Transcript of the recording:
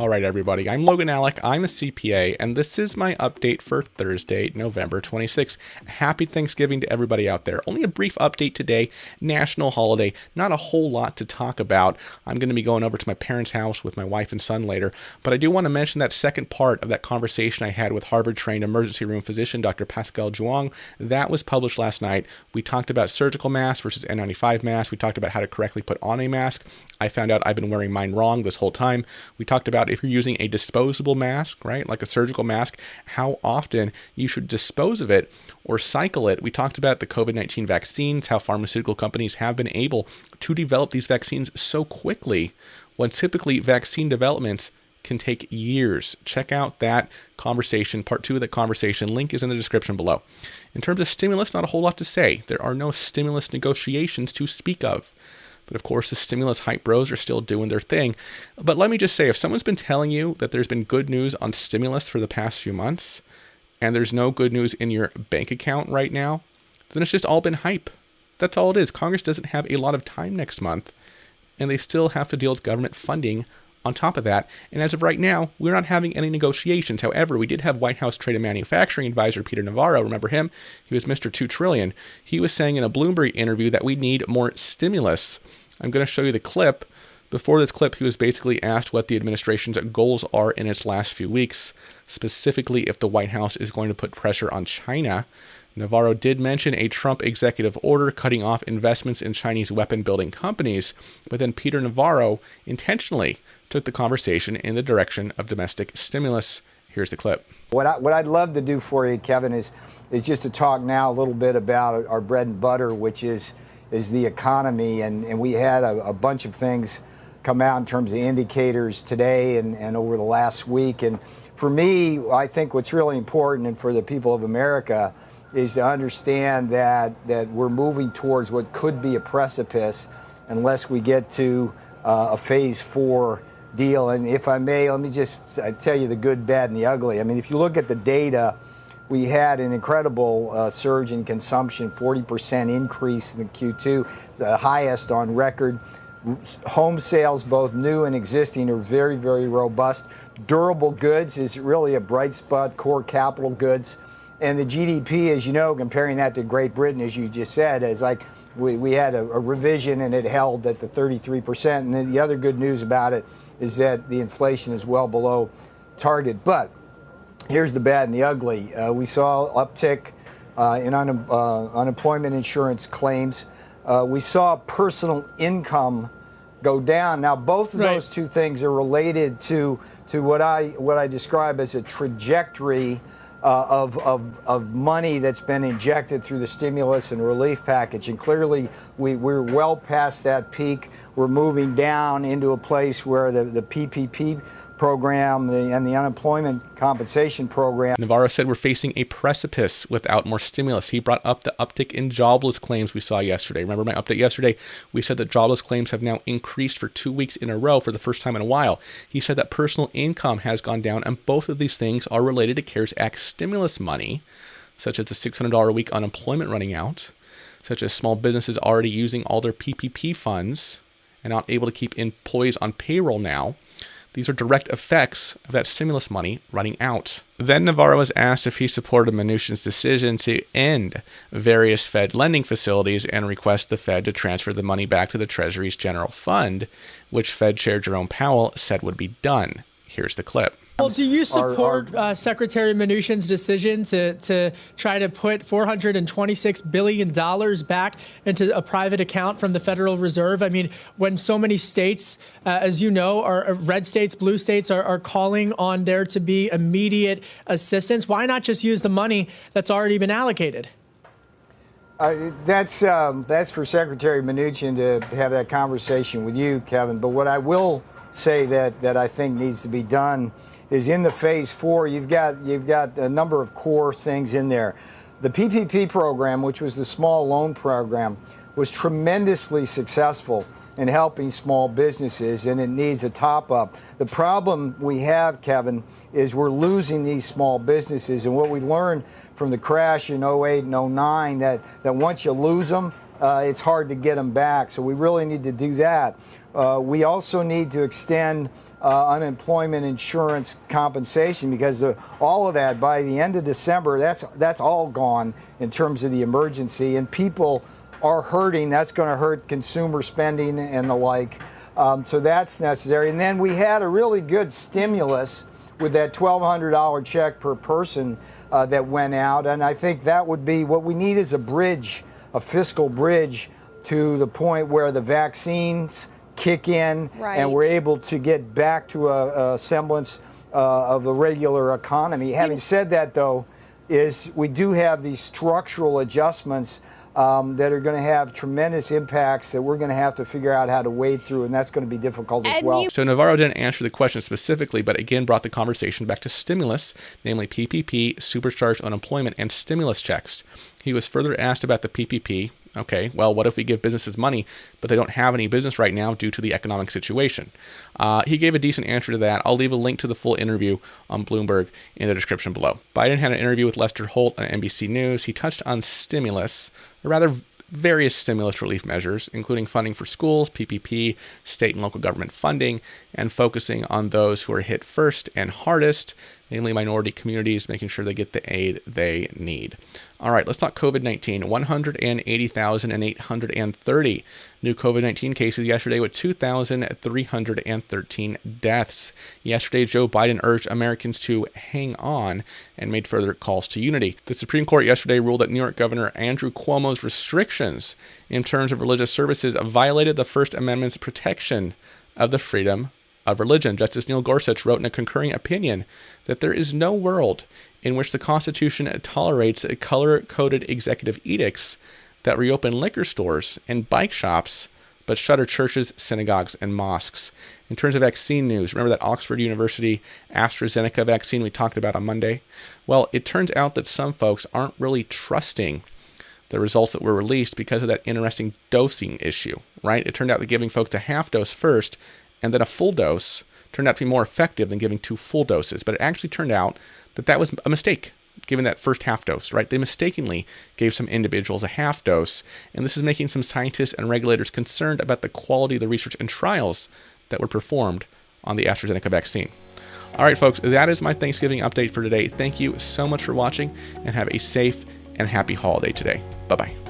All right, everybody, I'm Logan Alec. I'm a CPA, and this is my update for Thursday, November 26th. Happy Thanksgiving to everybody out there. Only a brief update today, national holiday, not a whole lot to talk about. I'm going to be going over to my parents' house with my wife and son later, but I do want to mention that second part of that conversation I had with Harvard-trained emergency room physician Dr. Pascal Juang. That was published last night. We talked about surgical masks versus N95 masks. We talked about how to correctly put on a mask. I found out I've been wearing mine wrong this whole time. We talked about if you're using a disposable mask, right, like a surgical mask, how often you should dispose of it or cycle it. We talked about the COVID-19 vaccines, how pharmaceutical companies have been able to develop these vaccines so quickly when typically vaccine developments can take years. Check out that conversation, part 2 of that conversation. Link is in the description below. In terms of stimulus, not a whole lot to say. There are no stimulus negotiations to speak of. But of course, the stimulus hype bros are still doing their thing. But let me just say, if someone's been telling you that there's been good news on stimulus for the past few months, and there's no good news in your bank account right now, then it's just all been hype. That's all it is. Congress doesn't have a lot of time next month, and they still have to deal with government funding on top of that. And as of right now, we're not having any negotiations. However, we did have White House Trade and Manufacturing Advisor Peter Navarro. Remember him? He was Mr. 2 trillion. He was saying in a Bloomberg interview that we need more stimulus. I'm going to show you the clip. Before this clip, he was basically asked what the administration's goals are in its last few weeks, specifically if the White House is going to put pressure on China. Navarro did mention a Trump executive order cutting off investments in Chinese weapon-building companies, but then Peter Navarro intentionally took the conversation in the direction of domestic stimulus. Here's the clip. What I'd love to do for you, Kevin, is just to talk now a little bit about our bread and butter, which is the economy, and we had a bunch of things come out in terms of indicators today and over the last week. And for me, I think what's really important, and for the people of America, is to understand that we're moving towards what could be a precipice unless we get to a phase 4 deal. And if I may, let me just tell you the good, bad, and the ugly. I mean, if you look at the data, we had an incredible surge in consumption, 40% increase in the Q2, the highest on record. Home sales, both new and existing, are very, very robust. Durable goods is really a bright spot, core capital goods. And the GDP, as you know, comparing that to Great Britain, as you just said, is like we had a revision and it held at the 33%. And then the other good news about it is that the inflation is well below target. But here's the bad and the ugly. We saw uptick in unemployment insurance claims. We saw personal income go down. Now, both of those two things are related to what I describe as a trajectory of money that's been injected through the stimulus and relief package. And clearly, we're well past that peak. We're moving down into a place where the PPP program and the unemployment compensation program. Navarro said we're facing a precipice without more stimulus. He brought up the uptick in jobless claims we saw yesterday. Remember my update yesterday? We said that jobless claims have now increased for 2 weeks in a row for the first time in a while. He said that personal income has gone down, and both of these things are related to CARES Act stimulus money, such as the $600 a week unemployment running out, such as small businesses already using all their PPP funds and not able to keep employees on payroll now. These are direct effects of that stimulus money running out. Then Navarro was asked if he supported Mnuchin's decision to end various Fed lending facilities and request the Fed to transfer the money back to the Treasury's general fund, which Fed Chair Jerome Powell said would be done. Here's the clip. Well, do you support Secretary Mnuchin's decision to try to put $426 billion back into a private account from the Federal Reserve? I mean, when so many states, as you know, are red states, blue states are calling on there to be immediate assistance, why not just use the money that's already been allocated? That's for Secretary Mnuchin to have that conversation with you, Kevin. But what I will say that I think needs to be done is in the phase 4, you've got a number of core things in there. The PPP program, which was the small loan program, was tremendously successful in helping small businesses, and it needs a top up. The problem we have, Kevin, is we're losing these small businesses, and what we learned from the crash in 08 and 09, that once you lose them, it's hard to get them back. So we really need to do that. We also need to extend unemployment insurance compensation, because all of that by the end of December, that's all gone in terms of the emergency, and people are hurting. That's going to hurt consumer spending and the like. So that's necessary. And then we had a really good stimulus with that $1,200 check per person that went out, and I think that would be what we need, is a bridge, a fiscal bridge to the point where the vaccines kick in, and we're able to get back to a semblance of a regular economy. Having said that, though, is we do have these structural adjustments that are going to have tremendous impacts that we're going to have to figure out how to wade through, and that's going to be difficult as well. So Navarro didn't answer the question specifically, but again brought the conversation back to stimulus, namely PPP, supercharged unemployment, and stimulus checks. He was further asked about the PPP. Okay, well, what if we give businesses money, but they don't have any business right now due to the economic situation? He gave a decent answer to that. I'll leave a link to the full interview on Bloomberg in the description below. Biden had an interview with Lester Holt on NBC News. He touched on stimulus, or rather various stimulus relief measures, including funding for schools, PPP, state and local government funding, and focusing on those who are hit first and hardest, namely minority communities, making sure they get the aid they need. All right, let's talk COVID-19. 180,830 new COVID-19 cases yesterday, with 2,313 deaths. Yesterday, Joe Biden urged Americans to hang on and made further calls to unity. The Supreme Court yesterday ruled that New York Governor Andrew Cuomo's restrictions in terms of religious services violated the First Amendment's protection of the freedom of religion. Justice Neil Gorsuch wrote in a concurring opinion that there is no world in which the Constitution tolerates color-coded executive edicts that reopen liquor stores and bike shops, but shutter churches, synagogues, and mosques. In terms of vaccine news, remember that Oxford University AstraZeneca vaccine we talked about on Monday? Well, it turns out that some folks aren't really trusting the results that were released because of that interesting dosing issue, right? It turned out that giving folks a half dose first and then a full dose turned out to be more effective than giving 2 full doses. But it actually turned out that that was a mistake, given that first half dose, right? They mistakenly gave some individuals a half dose, and this is making some scientists and regulators concerned about the quality of the research and trials that were performed on the AstraZeneca vaccine. All right, folks, that is my Thanksgiving update for today. Thank you so much for watching, and have a safe and happy holiday today. Bye-bye.